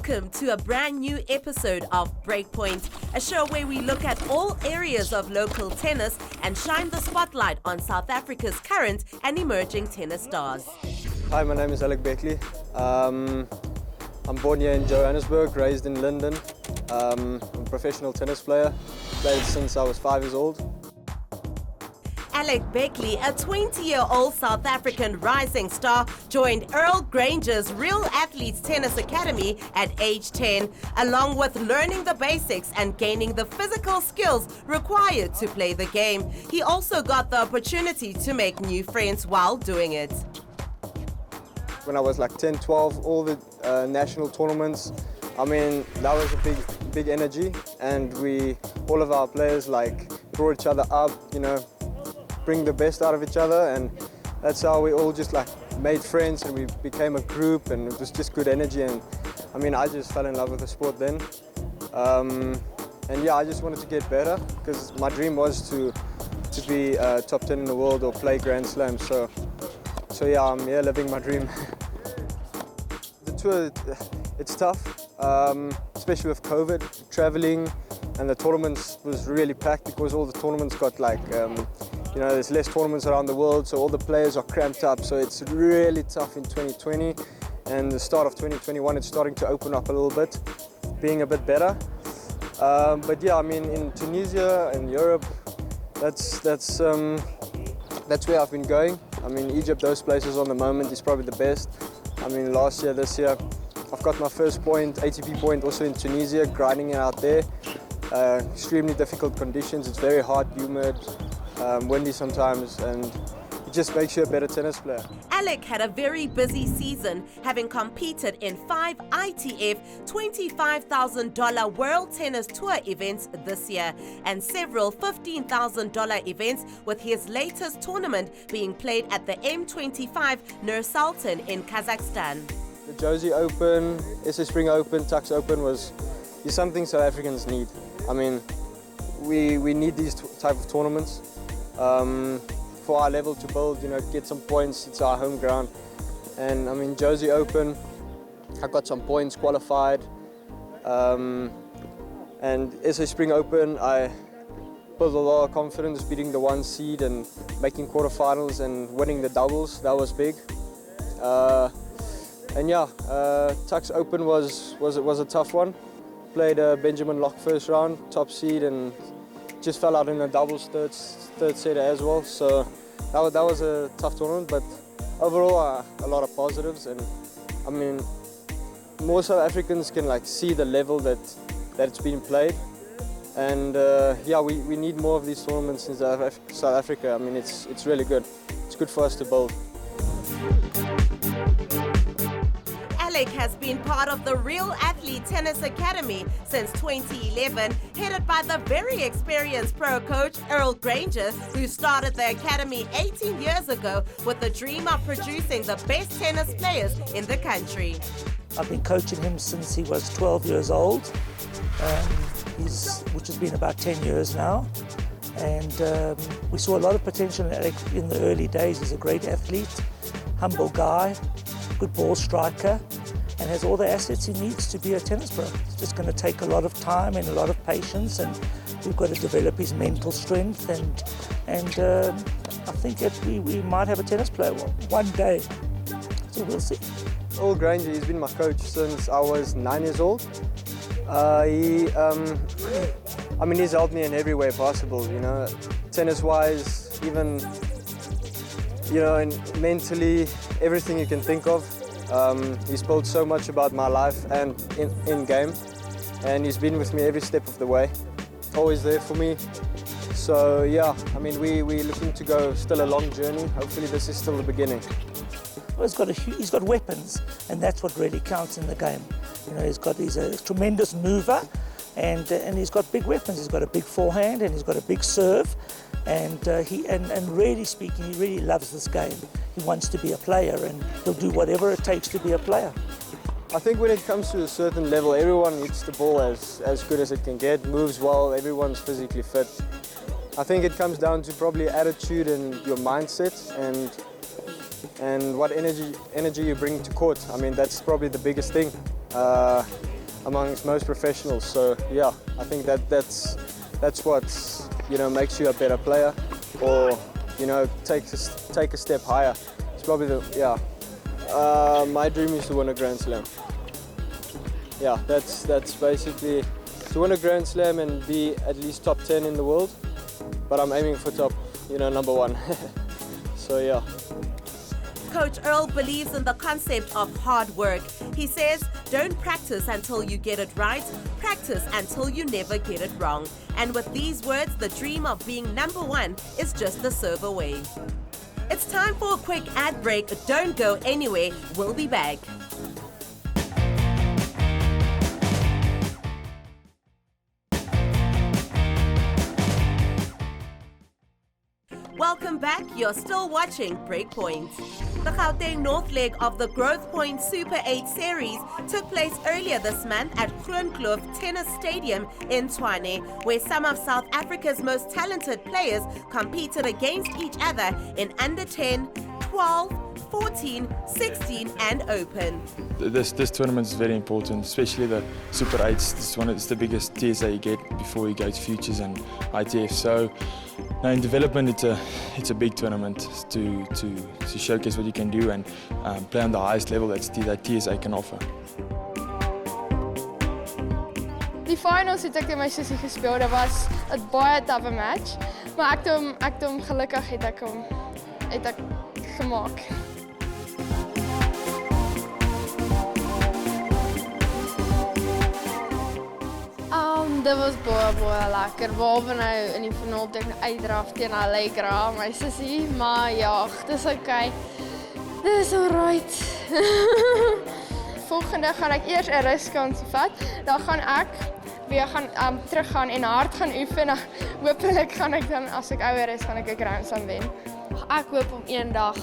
Welcome to a brand new episode of Breakpoint, a show where we look at all areas of local tennis and shine the spotlight on South Africa's current and emerging tennis stars. Hi, my name is Alec Beckley. I'm born here in Johannesburg, raised in London. I'm a professional tennis player, played since I was 5 years old. Alec Beckley, a 20-year-old South African rising star, joined Earl Granger's Real Athletes Tennis Academy at age 10, along with learning the basics and gaining the physical skills required to play the game. He also got the opportunity to make new friends while doing it. When I was like 10, 12, all the national tournaments, I mean, that was a big energy, and all of our players brought each other up, bring the best out of each other, and that's how we all just made friends and we became a group, and it was just good energy. And I mean, I just fell in love with the sport then, and yeah, I just wanted to get better because my dream was to be top 10 in the world or play Grand Slam. So yeah, I'm here living my dream. The tour, it's tough, especially with COVID, traveling, and the tournaments was really packed because all the tournaments got there's less tournaments around the world, so all the players are cramped up. So it's really tough in 2020, and the start of 2021, it's starting to open up a little bit, being a bit better. But yeah, I mean, in Tunisia and Europe, that's where I've been going. I mean, Egypt, those places on the moment is probably the best. I mean, last year, this year, I've got my first point, ATP point, also in Tunisia, grinding it out there. Extremely difficult conditions. It's very hot, humid, windy sometimes, and it just makes you a better tennis player. Alec had a very busy season, having competed in 5 ITF $25,000 World Tennis Tour events this year and several $15,000 events, with his latest tournament being played at the M25 Nur Sultan in Kazakhstan. The Josie Open, SA Spring Open, Tux Open is something South Africans need. I mean, we need these type of tournaments for our level to build, get some points. It's our home ground. And I mean, Josie Open, I got some points, qualified. And SA Spring Open, I built a lot of confidence, beating the 1 seed and making quarterfinals and winning the doubles. That was big. And yeah, Tux Open was a tough one. Played Benjamin Locke first round, top seed, and just fell out in the doubles third set as well. So that was a tough tournament, but overall a lot of positives. And I mean, more South Africans can see the level that it's been played. And yeah, we need more of these tournaments in South Africa. I mean, it's really good. It's good for us to build. Alec has been part of the Real Athlete Tennis Academy since 2011, headed by the very experienced pro coach Earl Granger, who started the academy 18 years ago with the dream of producing the best tennis players in the country. I've been coaching him since he was 12 years old, which has been about 10 years now. And we saw a lot of potential in Alec in the early days. He's a great athlete, humble guy, good ball striker, and has all the assets he needs to be a tennis pro. It's just going to take a lot of time and a lot of patience, and we've got to develop his mental strength, and I think that we might have a tennis player one day, so we'll see. Earl Granger, he's been my coach since I was 9 years old. He's helped me in every way possible, tennis-wise, even, and mentally, everything you can think of. He's told so much about my life and in game, and he's been with me every step of the way, always there for me. So yeah, I mean, we're looking to go still a long journey. Hopefully this is still the beginning. Well, he's got weapons, and that's what really counts in the game. He's a tremendous mover, and he's got big weapons. He's got a big forehand, and he's got a big serve, and really speaking, he really loves this game. He wants to be a player, and he'll do whatever it takes to be a player. I think when it comes to a certain level, everyone hits the ball as good as it can get, moves well, everyone's physically fit. I think it comes down to probably attitude and your mindset, and what energy you bring to court. I mean, that's probably the biggest thing. amongst most professionals. So yeah, I think that's what makes you a better player, or take a step higher. It's probably my dream is to win a Grand Slam. Yeah, that's basically to win a Grand Slam and be at least top 10 in the world. But I'm aiming for top, number 1. So yeah. Coach Earl believes in the concept of hard work. He says, don't practice until you get it right, practice until you never get it wrong. And with these words, the dream of being number 1 is just a serve away. It's time for a quick ad break. Don't go anywhere. We'll be back. Welcome back. You're still watching Breakpoint. The Gauteng North leg of the Growth Point Super 8 series took place earlier this month at Groenkloof Tennis Stadium in Tshwane, where some of South Africa's most talented players competed against each other in under 10, 12, 14, 16 and open. This tournament is very important, especially the Super 8s. It's the biggest TSA you get before you go to Futures and ITF. So now in development, it's a big tournament to showcase what you can do and play on the highest level that TSA can offer. Die finals het ek teen my sussie gespeel. Dit was 'n baie tawe match, maar ek het hom gelukkig het ek gemaak. Dit was baie lekker. Behalwe nou in die finaal toe ek uitdraf teen Alec, my sussie, maar ja, dis okay. Dis alright. Volgende gaan ek eers 'n ruskans vat. Dan gaan ek weer teruggaan en hard gaan oefen. Hoopelik gaan ek dan, as ek ouer is, gaan ek 'n Grand Slam wen. Ek hoop om eendag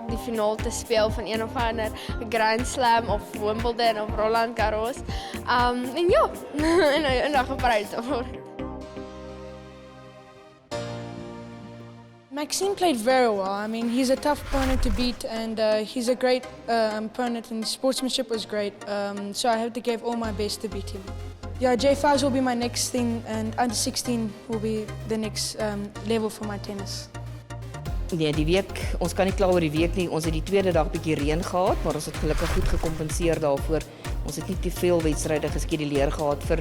die finaal te speel van een of ander Grand Slam of Wimbledon of Roland Garros. En ja, en eendag op Parys daarvoor. Maxime played very well. I mean, he's a tough opponent to beat, and he's a great opponent, and his sportsmanship was great. So I have to give all my best to beat him. Yeah, J5s will be my next thing, and under 16 will be the next level for my tennis. Nee, die week, ons kan nie kla oor die week nie. Ons het die tweede dag bietjie reën gehad, maar ons het gelukkig goed gekompenseer daarvoor. Ons het nie te veel wedstryde geskeduleer gehad vir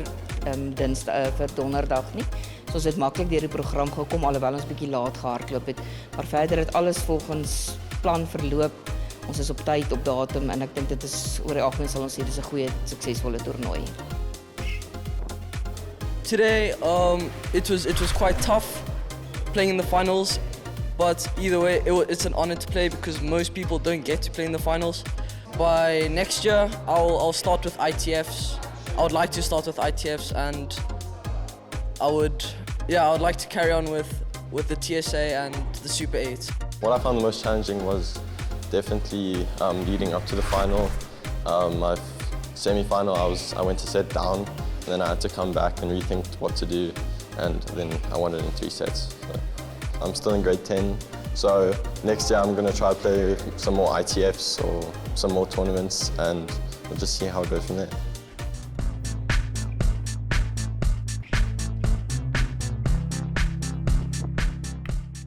vir donderdag nie. So ons het maklik deur die program gekom alhoewel ons bietjie laat gehardloop het. Maar verder het alles volgens plan verloop. Ons is op tyd, op datum en ek dink dit is oor die algemeen sal ons sê dis 'n goeie suksesvolle toernooi. Today it was quite tough playing in the finals. But either way, it's an honor to play because most people don't get to play in the finals. By next year, I'll start with ITFs. I would like to start with ITFs, and I would like to carry on with the TSA and the Super 8. What I found the most challenging was definitely leading up to the final. My semi-final, I went to set down, and then I had to come back and rethink what to do, and then I won it in 3 sets. So I'm still in grade 10, so next year I'm going to try to play some more ITFs or some more tournaments, and we'll just see how it goes from there.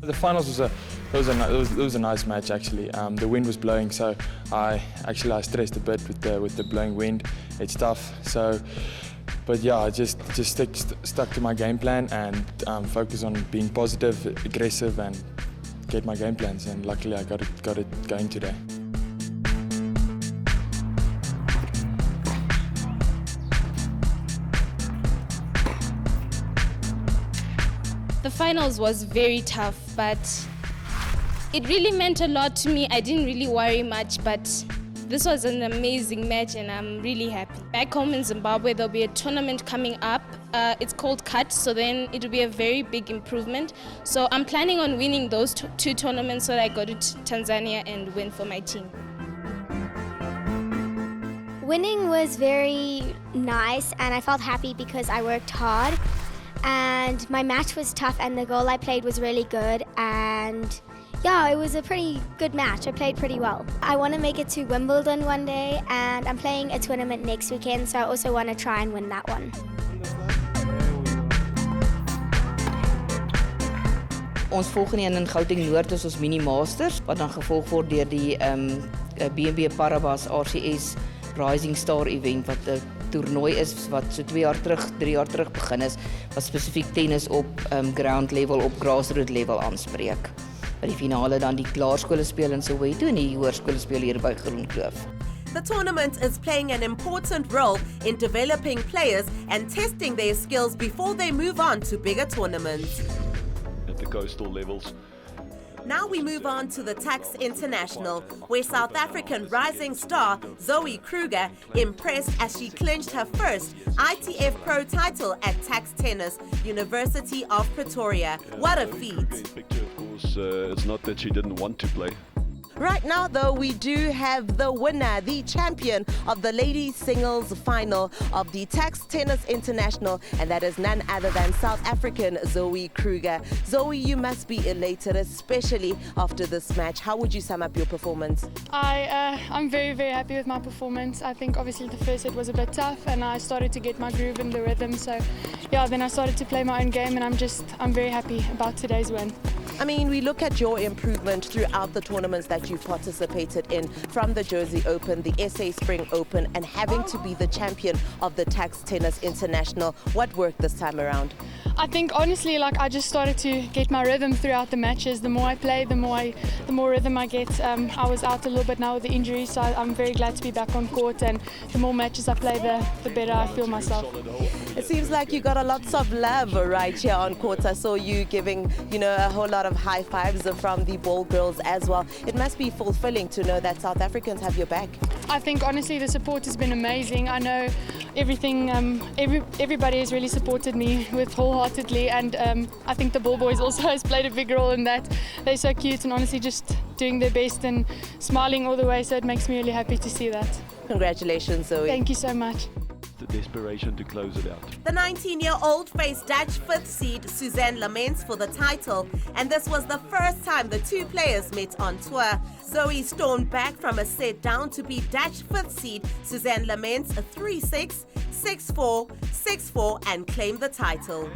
The finals was a nice match actually. The wind was blowing, so I stressed a bit with the blowing wind. It's tough, so. But yeah, I just stuck to my game plan and focus on being positive, aggressive, and get my game plans. And luckily, I got it going today. The finals was very tough, but it really meant a lot to me. I didn't really worry much, but this was an amazing match and I'm really happy. Back home in Zimbabwe, there'll be a tournament coming up. It's called CUT, so then it'll be a very big improvement. So I'm planning on winning those two tournaments so that I go to Tanzania and win for my team. Winning was very nice and I felt happy because I worked hard. And my match was tough and the goal I played was really good. And Yeah, it was a pretty good match. I played pretty well. I want to make it to Wimbledon one day, and I'm playing a tournament next weekend, so I also want to try and win that one. Ons volgende een in Gauteng Noord is ons Mini Masters, wat dan gevolg word deur die B&B Paribas RCS Rising Star event, wat 'n toernooi is wat so 3 jaar terug begin is, wat spesifiek tennis op ground level, op grassroots level aanspreek. By die finale dan die klaarskole speel in Soweto en die hoërskole speel hier by Groenkloof. The tournament is playing an important role in developing players and testing their skills before they move on to bigger tournaments. At the coastal levels. Now we move on to the Tax International, where South African rising star Zoe Kruger impressed as she clinched her first ITF Pro title at Tax Tennis, University of Pretoria. What a feat! Of course, it's not that she didn't want to play. Right now, though, we do have the winner, the champion of the ladies singles final of the Tax Tennis International, and that is none other than South African Zoe Kruger. Zoe, you must be elated, especially after this match. How would you sum up your performance? I'm very, very happy with my performance. I think obviously the first set was a bit tough, and I started to get my groove and the rhythm. So, yeah, then I started to play my own game, and I'm very happy about today's win. I mean, we look at your improvement throughout the tournaments that you've participated in, from the Jersey Open, the SA Spring Open, and having to be the champion of the Tax Tennis International. What worked this time around? I think honestly, I just started to get my rhythm throughout the matches. The more I play, the more rhythm I get. I was out a little bit now with the injury, so I'm very glad to be back on court. And the more matches I play, the better I feel myself. It seems like you got a lots of love right here on court. I saw you giving, a whole lot of high fives from the ball girls as well. It must be fulfilling to know that South Africans have your back. I think honestly the support has been amazing. I know everything, everybody has really supported me with wholeheartedly, and I think the ball boys also has played a big role in that. They're so cute and honestly just doing their best and smiling all the way, so it makes me really happy to see that. Congratulations, Zoe. Thank you so much. The desperation to close it out. The 19-year-old faced Dutch 5th seed Suzanne Lamens for the title, and this was the first time the two players met on tour. Zoe stormed back from a set down to beat Dutch 5th seed Suzanne Lamens 3-6, 6-4, 6-4 and claim the title.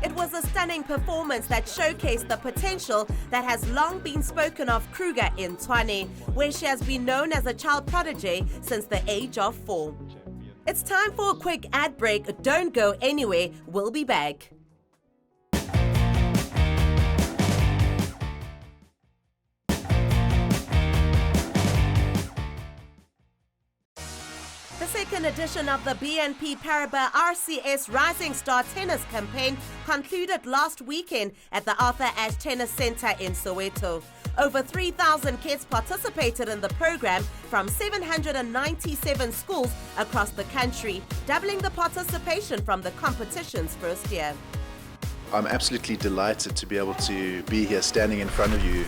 It was a stunning performance that showcased the potential that has long been spoken of Kruger in Tshwane, where she has been known as a child prodigy since the age of 4. It's time for a quick ad break. Don't go anywhere. We'll be back. The second edition of the BNP Paribas RCS Rising Star Tennis campaign concluded last weekend at the Arthur Ashe Tennis Centre in Soweto. Over 3,000 kids participated in the program from 797 schools across the country, doubling the participation from the competition's first year. I'm absolutely delighted to be able to be here standing in front of you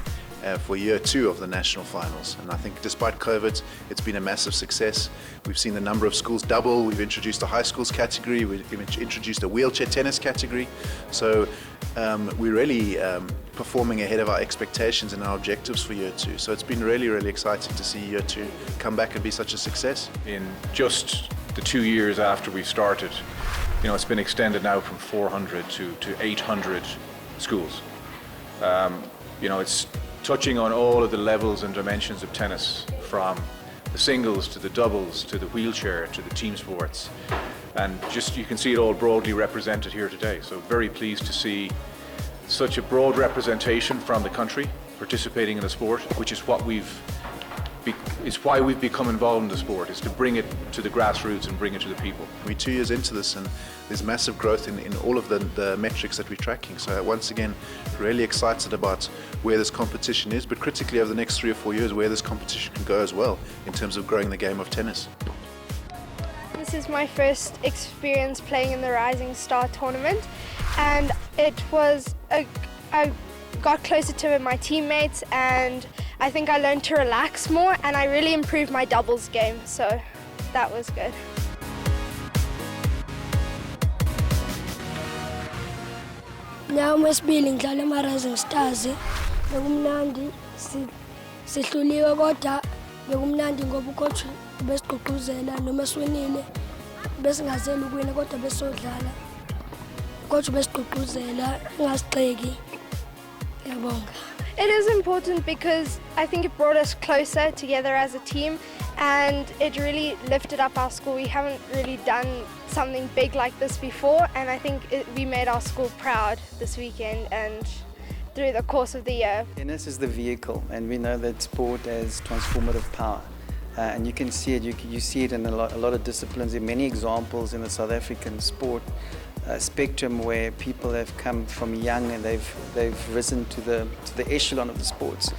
for year 2 of the national finals, and I think despite COVID it's been a massive success. We've seen the number of schools double, we've introduced a high schools category, we've introduced a wheelchair tennis category, so we're really performing ahead of our expectations and our objectives for year 2. So it's been really, really exciting to see year 2 come back and be such a success. In just the 2 years after we started, it's been extended now from 400 to 800 schools. It's touching on all of the levels and dimensions of tennis, from the singles to the doubles to the wheelchair to the team sports, and just you can see it all broadly represented here today. So very pleased to see such a broad representation from the country participating in the sport, which is why we've become involved in the sport, is to bring it to the grassroots and bring it to the people. We're 2 years into this and there's massive growth in all of the metrics that we're tracking. So once again, really excited about where this competition is, but critically over the next 3 or 4 years where this competition can go as well in terms of growing the game of tennis. This is my first experience playing in the Rising Star tournament, and it was I got closer to my teammates, and I think I learned to relax more, and I really improved my doubles game, so that was good. Now I'm speaking to Rising Stars. bekumnandi sihluliwe kodwa bekumnandi ngoba ucoach besigqugquzela noma siwinile besingazeli ukuwina kodwa besodlala coach besigqugquzela ingasigxeki ngiyabonga. It is important because I think it brought us closer together as a team and it really lifted up our school. We haven't really done something big like this before and I think we made our school proud this weekend and through the course of the year. Tennis is the vehicle and we know that sport has transformative power. And you can see it, you see it in a lot of disciplines. There are many examples in the South African sport spectrum where people have come from young and they've risen to the echelon of the sports.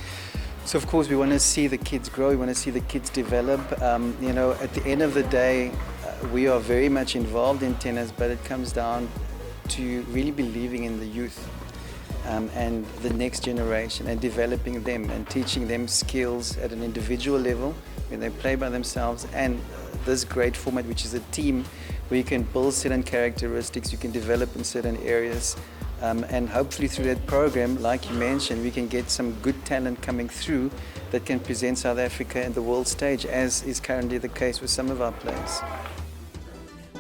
So of course we want to see the kids grow, we want to see the kids develop. You know, at the end of the day, we are very much involved in tennis, but it comes down to really believing in the youth and the next generation and developing them and teaching them skills at an individual level when they play by themselves, and this great format which is a team where you can build certain characteristics, you can develop in certain areas, and hopefully through that program, like you mentioned, we can get some good talent coming through that can present South Africa in the world stage, as is currently the case with some of our players.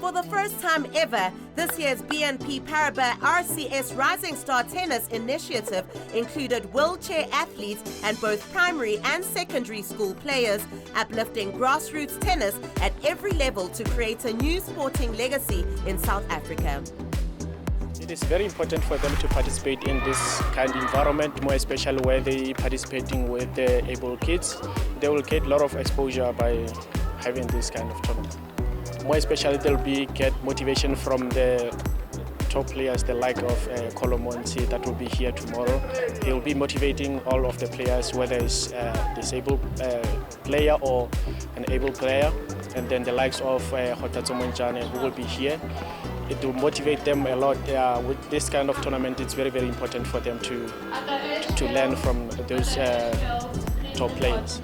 For the first time ever, this year's BNP Paribas RCS Rising Star Tennis Initiative included wheelchair athletes and both primary and secondary school players, uplifting grassroots tennis at every level to create a new sporting legacy in South Africa. It is very important for them to participate in this kind of environment, more especially where they're participating with the able kids. They will get a lot of exposure by having this kind of tournament. More especially, they'll get motivation from the top players, the like of Kolomonsi that will be here tomorrow. He'll be motivating all of the players, whether it's a disabled player or an able player. And then the likes of Hotatso Monjane, who will be here. It will motivate them a lot. With this kind of tournament, it's very, very important for them to learn from those top players.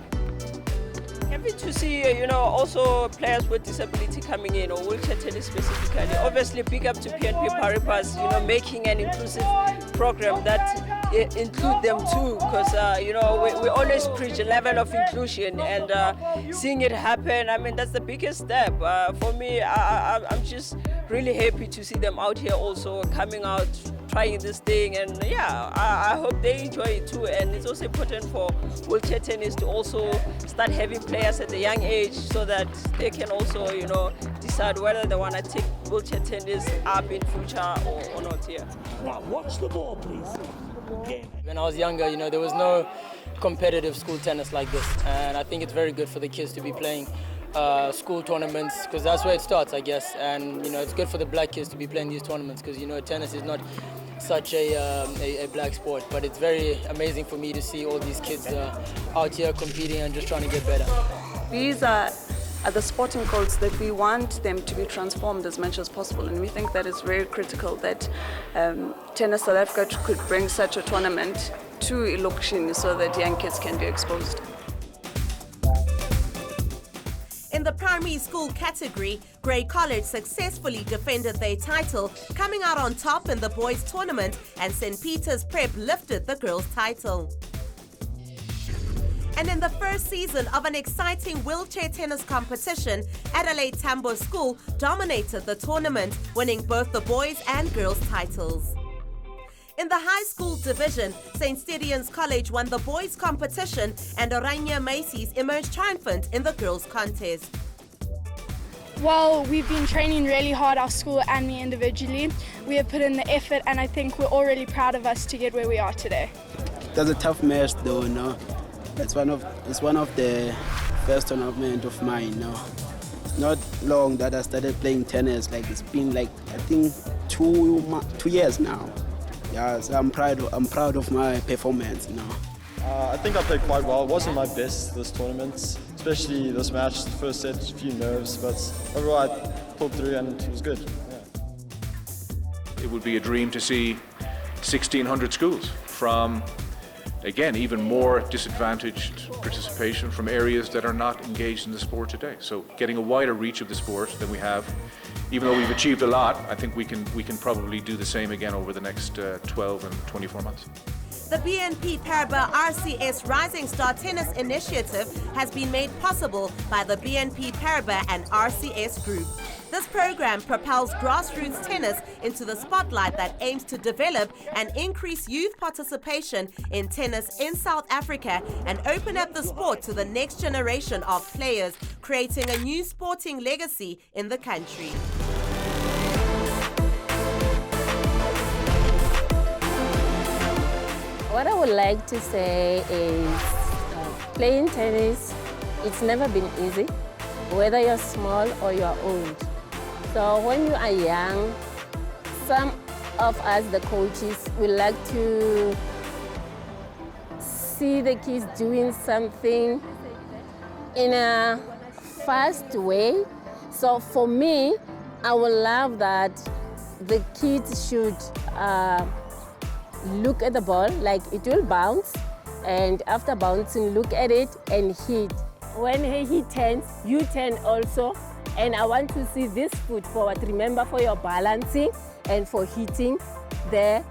Happy to see, also players with disability coming in, or wheelchair tennis specifically. Obviously, big up to PNP Paribas, making an inclusive program that include them too, because, we always preach a level of inclusion, and seeing it happen, I mean, that's the biggest step. For me, I'm just really happy to see them out here also coming out, trying this thing, and I hope they enjoy it too. And it's also important for wheelchair tennis to also start having players at a young age so that they can also, decide whether they want to take wheelchair tennis up in future or not here. Now watch the ball, please. When I was younger, there was no competitive school tennis like this, and I think it's very good for the kids to be playing school tournaments, because that's where it starts, I guess. And it's good for the black kids to be playing these tournaments, because tennis is not such a black sport, but it's very amazing for me to see all these kids out here competing and just trying to get better. These are the sporting codes that we want them to be transformed as much as possible, and we think that it's very critical that Tennis South Africa could bring such a tournament to Ilokishini so that young kids can be exposed. In the primary school category, Grey College successfully defended their title, coming out on top in the boys' tournament, and St. Peter's Prep lifted the girls' title. And in the first season of an exciting wheelchair tennis competition, Adelaide Tambo School dominated the tournament, winning both the boys' and girls' titles. In the high school division, St. Stedians College won the boys' competition and Oranje Macy's emerged triumphant in the girls' contest. Well, we've been training really hard, our school and me individually. We have put in the effort, and I think we're all really proud of us to get where we are today. It was a tough match though, It's one of the first tournament of mine, It's not long that I started playing tennis, it's been I think 2 years now. Yeah, so I'm proud of my performance now. I think I played quite well. It wasn't my best this tournament, especially this match. The first set, a few nerves, but overall I pulled through and it was good. Yeah. It would be a dream to see 1,600 schools from, again, even more disadvantaged participation from areas that are not engaged in the sport today. So getting a wider reach of the sport than we have. Even though we've achieved a lot, I think we can probably do the same again over the next 12 and 24 months. The BNP Paribas RCS Rising Star Tennis Initiative has been made possible by the BNP Paribas and RCS Group. This program propels grassroots tennis into the spotlight that aims to develop and increase youth participation in tennis in South Africa and open up the sport to the next generation of players, creating a new sporting legacy in the country. What I would like to say is playing tennis, it's never been easy, whether you're small or you're old. So when you are young, some of us, the coaches, we like to see the kids doing something in a fast way. So for me, I would love that the kids should look at the ball, like it will bounce, and after bouncing, look at it and hit. When he turns, you turn also. And I want to see this foot forward. Remember, for your balancing and for hitting the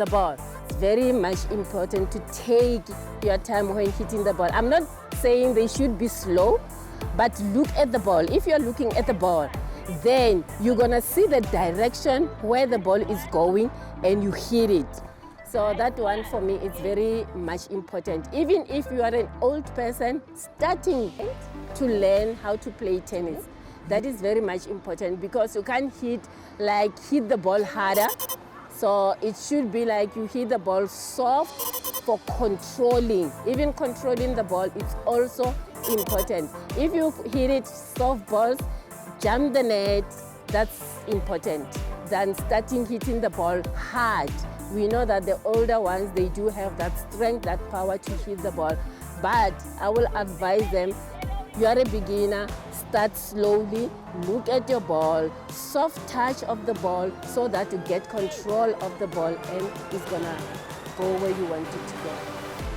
ball. It's very much important to take your time when hitting the ball. I'm not saying they should be slow, but look at the ball. If you're looking at the ball, then you're gonna see the direction where the ball is going and you hit it. So that one for me is very much important. Even if you are an old person starting to learn how to play tennis, that is very much important because you can't hit the ball harder. So it should be like you hit the ball soft for controlling. Even controlling the ball is also important. If you hit it soft balls, jump the net, that's important than starting hitting the ball hard. We know that the older ones, they do have that strength, that power to hit the ball. But I will advise them, you are a beginner, start slowly, look at your ball, soft touch of the ball so that you get control of the ball and it's gonna go where you want it to go.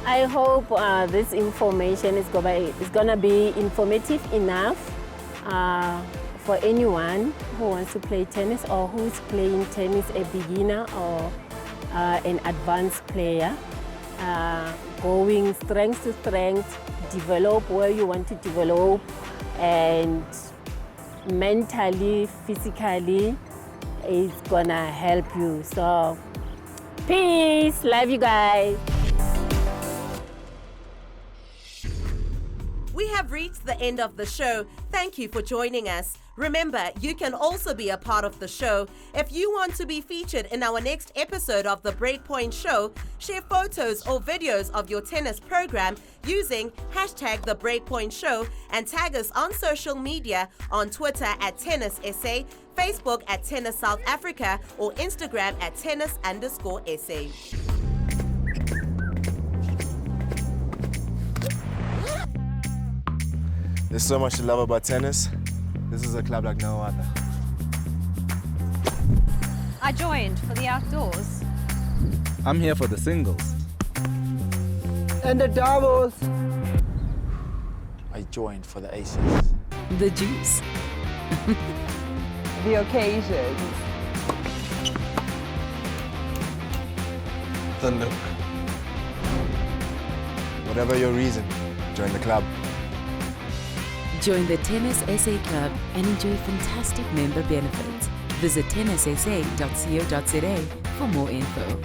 I hope this information is gonna be informative enough for anyone who wants to play tennis or who's playing tennis, a beginner or an advanced player, going strength to strength, develop where you want to develop, and mentally, physically, it's gonna help you. So, peace, love you guys. We have reached the end of the show. Thank you for joining us. Remember, you can also be a part of the show. If you want to be featured in our next episode of The Breakpoint Show, share photos or videos of your tennis program using hashtag The Breakpoint Show and tag us on social media on Twitter at TennisSA, Facebook at Tennis South Africa, or Instagram at tennis_SA. There's so much to love about tennis. This is a club like no other. I joined for the outdoors. I'm here for the singles. And the doubles. I joined for the aces. The juice. The occasions. The look. Whatever your reason, join the club. Join the Tennis SA Club and enjoy fantastic member benefits. Visit tennissa.co.za for more info.